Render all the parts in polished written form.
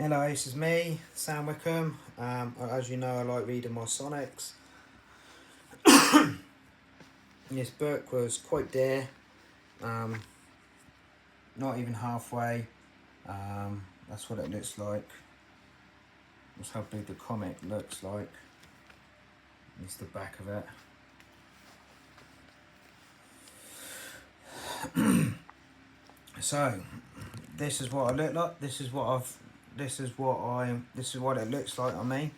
Hello, this is me, Sam Wickham. As you know, I like reading my Sonics. This book was quite dear, not even halfway. That's what it looks like. That's how big the comic looks like. It's the back of it. So, this is what I look like. This is what it looks like on me.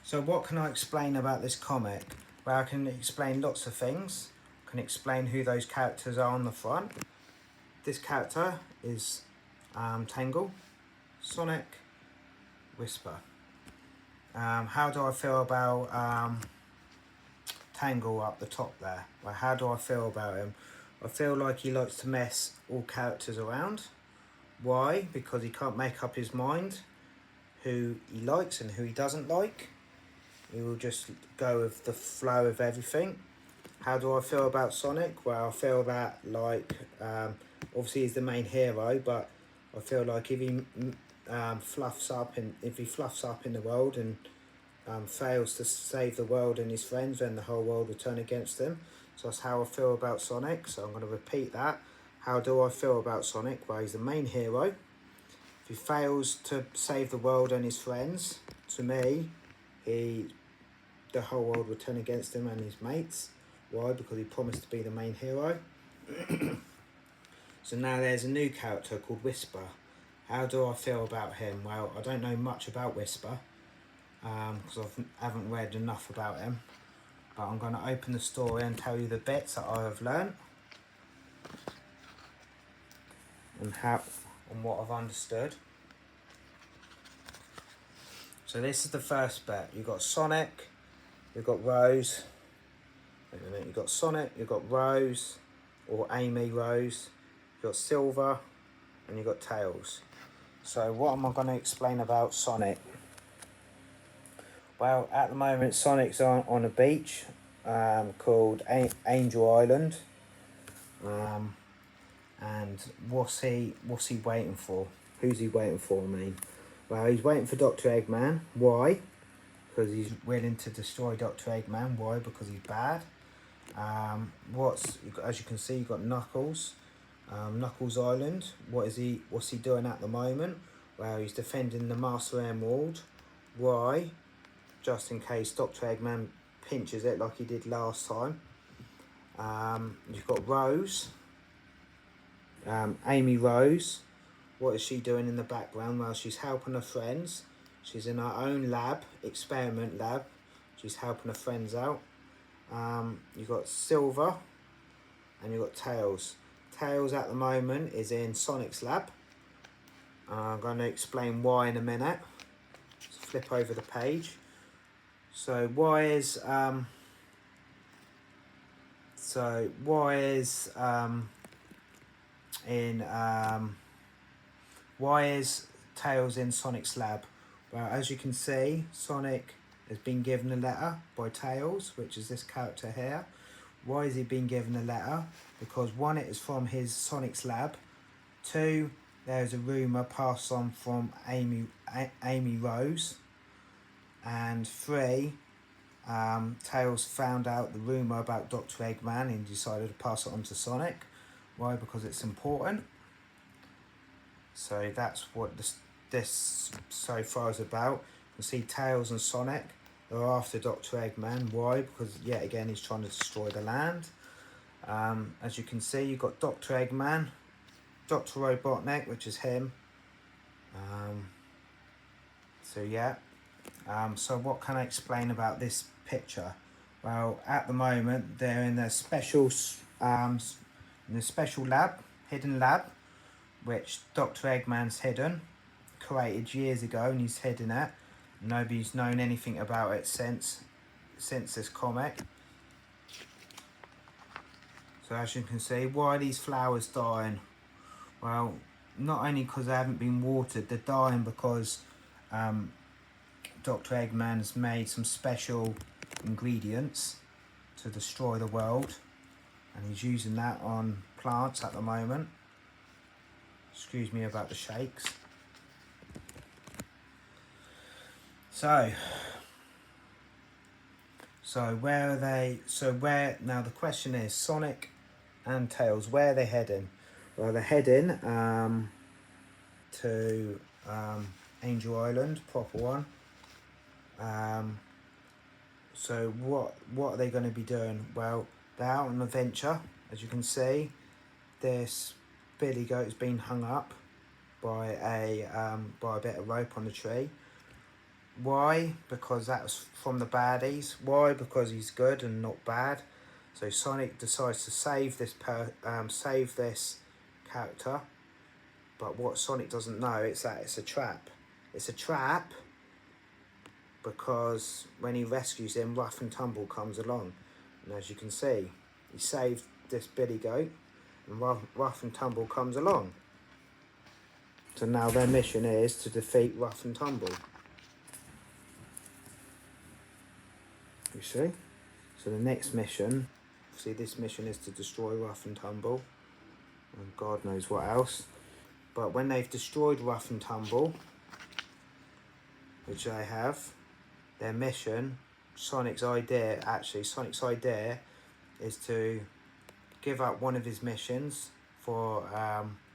So what can I explain about this comic? Well, I can explain lots of things. I can explain who those characters are on the front. This character is Tangle, Sonic, Whisper. How do I feel about Tangle up the top there? Well, how do I feel about him? I feel like he likes to mess all characters around. Why? Because he can't make up his mind who he likes and who he doesn't like. He will just go with the flow of everything. How do I feel about Sonic? Well, I feel that like obviously he's the main hero, but I feel like if he fluffs up in the world and fails to save the world and his friends, then the whole world will turn against him. So that's how I feel about Sonic. So I'm going to repeat that. How do I feel about Sonic? Well, he's the main hero. If he fails to save the world and his friends, to me, the whole world will turn against him and his mates. Why? Because he promised to be the main hero. So now there's a new character called Whisper. How do I feel about him? Well, I don't know much about Whisper because I haven't read enough about him. But I'm going to open the story and tell you the bits that I have learnt and what I've understood. So this is the first bit. You've got Sonic, you've got Rose. Wait a minute, you've got Sonic, you've got Rose, or Amy Rose, you've got Silver, and you've got Tails. So what am I going to explain about Sonic? Well, at the moment Sonic's on a beach called Angel Island. And what's he waiting for? Who's he waiting for, I mean? Well, he's waiting for Dr. Eggman. Why? Because he's willing to destroy Dr. Eggman. Why? Because he's bad. As you can see, you've got Knuckles. Knuckles Island. What's he doing at the moment? Well, he's defending the Master Emerald. Why? Just in case Dr. Eggman pinches it like he did last time. You've got Rose. Amy Rose. What is she doing in the background? Well, she's helping her friends. She's in her own lab, experiment lab. She's helping her friends out. You've got Silver and you've got Tails. Tails at the moment is in Sonic's lab. I'm going to explain why in a minute. Let's flip over the page. So why is Tails in Sonic's lab? Well, as you can see, Sonic has been given a letter by Tails, which is this character here. Why has he been given a letter? Because one, it is from his Sonic's lab. Two, there's a rumour passed on from Amy Rose. And three, Tails found out the rumour about Dr. Eggman and decided to pass it on to Sonic. Why? Because it's important. So that's what this so far is about. You see Tails and Sonic are after Dr. Eggman. Why? Because yet again he's trying to destroy the land. As you can see, you've got Dr. Eggman, Dr. Robotnik, which is him. So yeah. So what can I explain about this picture? Well, at the moment they're in a special lab, hidden lab, which Dr. Eggman's created years ago, and he's hidden it. Nobody's known anything about it since this comic. So as you can see, why are these flowers dying? Well, not only because they haven't been watered, they're dying because Dr. Eggman's made some special ingredients to destroy the world, and he's using that on plants at the moment. Excuse me about the shakes. So where are they? So where now? The question is, Sonic and Tails, where are they heading? Well, they're heading to Angel Island, proper one. So what are they going to be doing? Well, they're out on an adventure. As you can see, this billy goat has been hung up by a bit of rope on the tree. Why? Because that's from the baddies. Why? Because he's good and not bad. So Sonic decides to save this character. But what Sonic doesn't know is that it's a trap. It's a trap because when he rescues him, Rough and Tumble comes along. And as you can see, he saved this billy goat and Rough and Tumble comes along. So now their mission is to defeat Rough and Tumble. You see? So the next mission, see, this mission is to destroy Rough and Tumble. And God knows what else. But when they've destroyed Rough and Tumble, which they have, their mission, Sonic's idea is to give up one of his missions for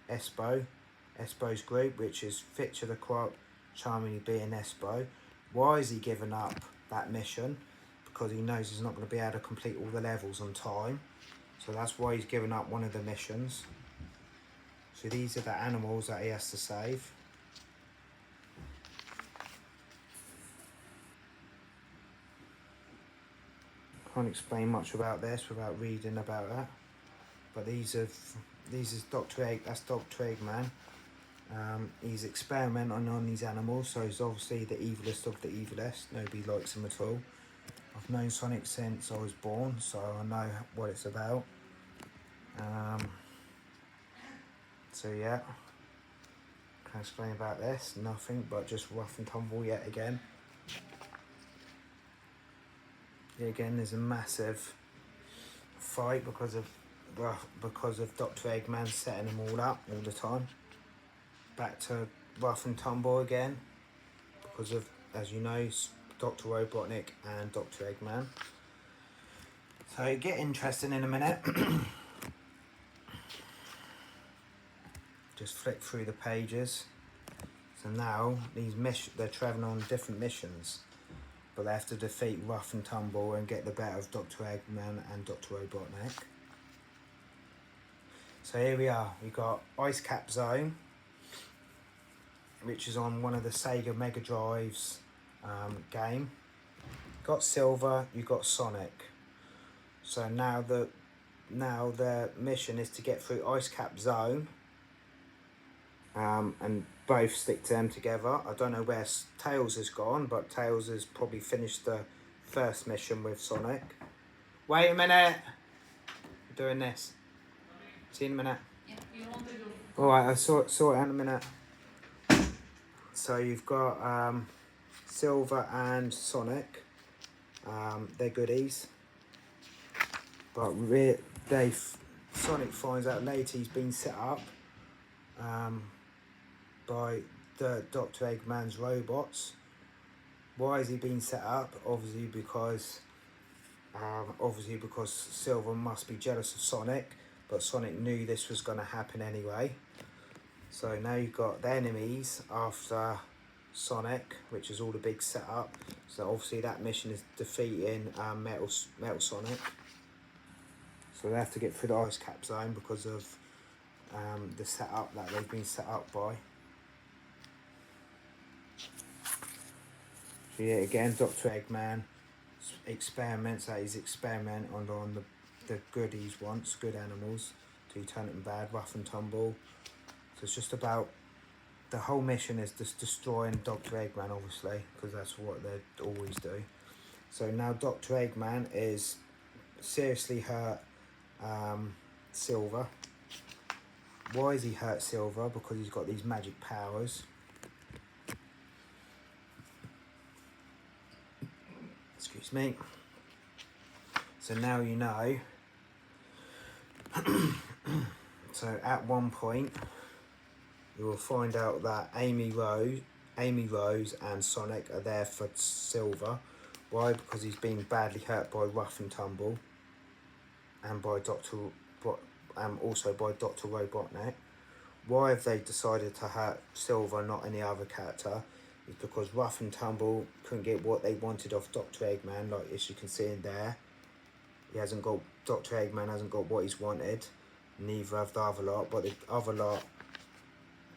Espo's group, which is Fitcher the Quite Charmingly being Espo. Why is he giving up that mission? Because he knows he's not going to be able to complete all the levels on time. So that's why he's giving up one of the missions. So these are the animals that he has to save. Can't explain much about this without reading about that. But these is Dr. Egg. That's Dr. Eggman. He's experimenting on these animals, so he's obviously the evilest of the evilest. Nobody likes him at all. I've known Sonic since I was born, so I know what it's about. So yeah, can I explain about this? Nothing, but just Rough and Tumble yet again. Yet again, there's a massive fight because of Dr. Eggman setting them all up all the time. Back to Rough and Tumble again because of, as you know, Dr. Robotnik and Dr. Eggman. So get interesting in a minute. Just flick through the pages. So now they're travelling on different missions, but they have to defeat Rough and Tumble and get the better of Dr. Eggman and Dr. Robotnik. So here we are. We've got Ice Cap Zone, which is on one of the Sega Mega Drives game. Got Silver, you got Sonic. So now the mission is to get through Ice Cap Zone, and both stick to them together. I don't know where Tails has gone, but Tails has probably finished the first mission with Sonic. Wait a minute. I'm doing this. See you in a minute. Yeah, you want to do. Alright, I saw it in a minute. So you've got Silver and Sonic. They're goodies. But Sonic finds out later he's been set up by the Dr. Eggman's robots. Why has he been set up? Obviously because Silver must be jealous of Sonic, but Sonic knew this was going to happen anyway. So now you've got the enemies after Sonic, which is all the big setup. So obviously that mission is defeating Metal Sonic. So they have to get through the Ice Cap Zone because of the setup that they've been set up by. So yeah, again, Dr. Eggman experiments that he's experimenting on the goodies once, good animals, to turn them bad, Rough and Tumble. So it's just about, the whole mission is just destroying Dr. Eggman, obviously, because that's what they always do. So now Dr. Eggman is seriously hurt Silver. Why is he hurt Silver? Because he's got these magic powers. Excuse me. So now you know. So at one point, you will find out that Amy Rose Amy Rose and Sonic are there for Silver. Why? Because he's been badly hurt by Rough and Tumble and by also by Dr. Robotnik. Why have they decided to hurt Silver, not any other character? Is because Rough and Tumble couldn't get what they wanted off Dr. Eggman, like as you can see in there. Dr. Eggman hasn't got what he's wanted, neither have the other lot, but the other lot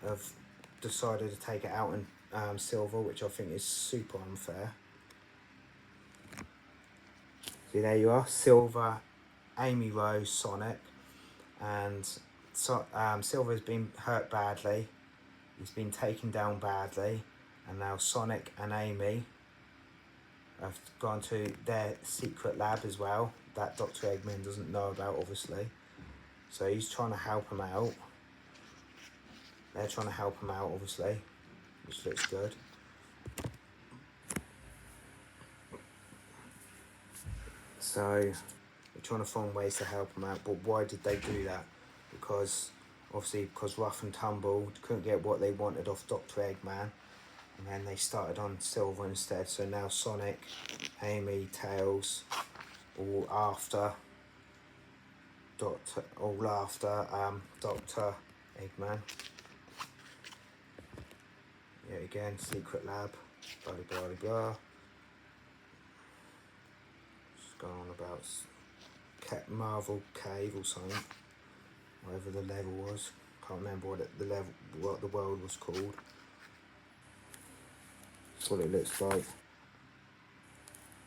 have decided to take it out on Silver, which I think is super unfair. See, there you are, Silver, Amy Rose, Sonic, and Silver's been hurt badly, he's been taken down badly, and now Sonic and Amy have gone to their secret lab as well, that Dr. Eggman doesn't know about, obviously. So he's trying to help him out. They're trying to help him out, obviously, which looks good. So they're trying to find ways to help him out, but why did they do that? Because Rough and Tumble couldn't get what they wanted off Dr. Eggman, and then they started on Silver instead. So now Sonic, Amy, Tails, all after Dr. Eggman. Yeah, again, secret lab, blah blah blah blah. Just going on about Marvel Cave or something, whatever the level was. Can't remember what the world was called. That's what it looks like.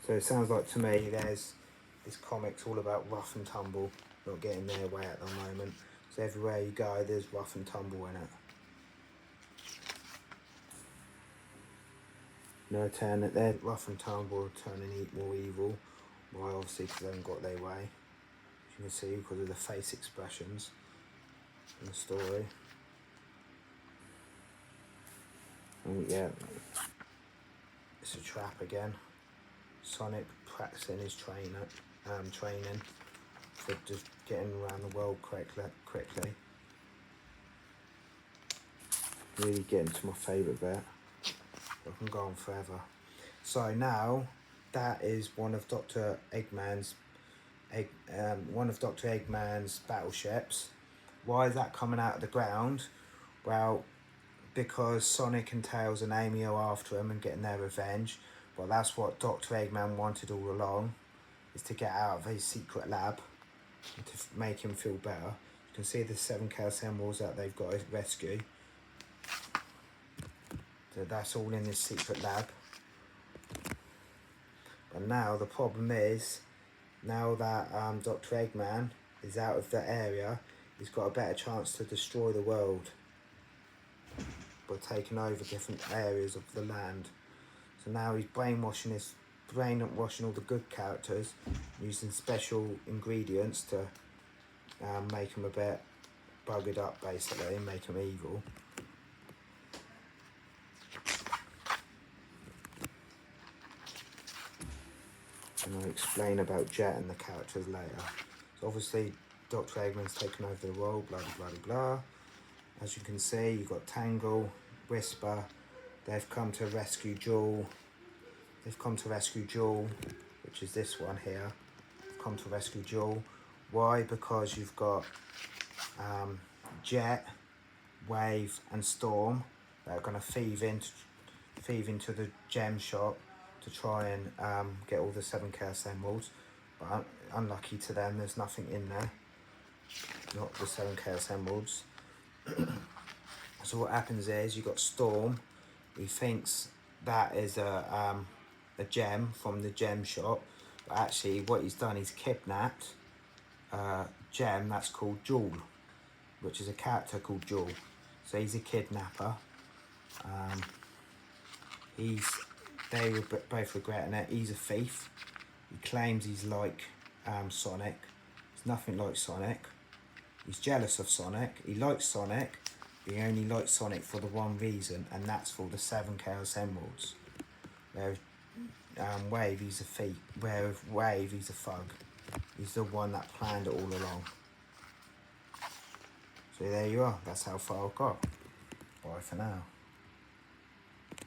So it sounds like to me this comic's all about Rough and Tumble not getting their way at the moment. So everywhere you go, there's Rough and Tumble in it. No, turn it there. Rough and Tumble turning more evil. Why? Obviously because they haven't got their way. As you can see, because of the face expressions in the story. And yeah, it's a trap again. Sonic practicing his training for just getting around the world quickly. Really getting to my favourite bit. I can go on forever. So now that is one of Dr. Eggman's battleships. Why is that coming out of the ground? Well, because Sonic and Tails and Amy are after him and getting their revenge. Well, that's what Dr. Eggman wanted all along, is to get out of his secret lab and to make him feel better. You can see the 7 Chaos Emeralds that they've got to rescue. So that's all in this secret lab. But now the problem is, now that Dr. Eggman is out of the area, he's got a better chance to destroy the world by taking over different areas of the land. So now he's brainwashing all the good characters, using special ingredients to make them a bit buggered up, basically, and make them evil. And I'll explain about Jet and the characters later. So obviously Dr. Eggman's taken over the world, blah blah blah blah. As you can see, you've got Tangle, Whisper. They've come to rescue Jewel. Which is this one here. They've come to rescue Jewel. Why? Because you've got Jet, Wave and Storm that are going to thieve into the gem shop to try and get all the 7 Chaos Emeralds. But unlucky to them, there's nothing in there. Not the 7 Chaos Emeralds. So what happens is, you've got Storm. He thinks that is a gem from the gem shop. But actually what he's done, he's kidnapped a gem that's called Jewel, which is a character called Jewel. So he's a kidnapper. They were both regretting it. He's a thief. He claims he's like Sonic. He's nothing like Sonic. He's jealous of Sonic. He likes Sonic. But he only likes Sonic for the one reason, and that's for the 7 Chaos Emeralds. Whereas Wave, he's a thief. Whereas Wave, he's a thug. He's the one that planned it all along. So there you are. That's how far I've got. Bye for now.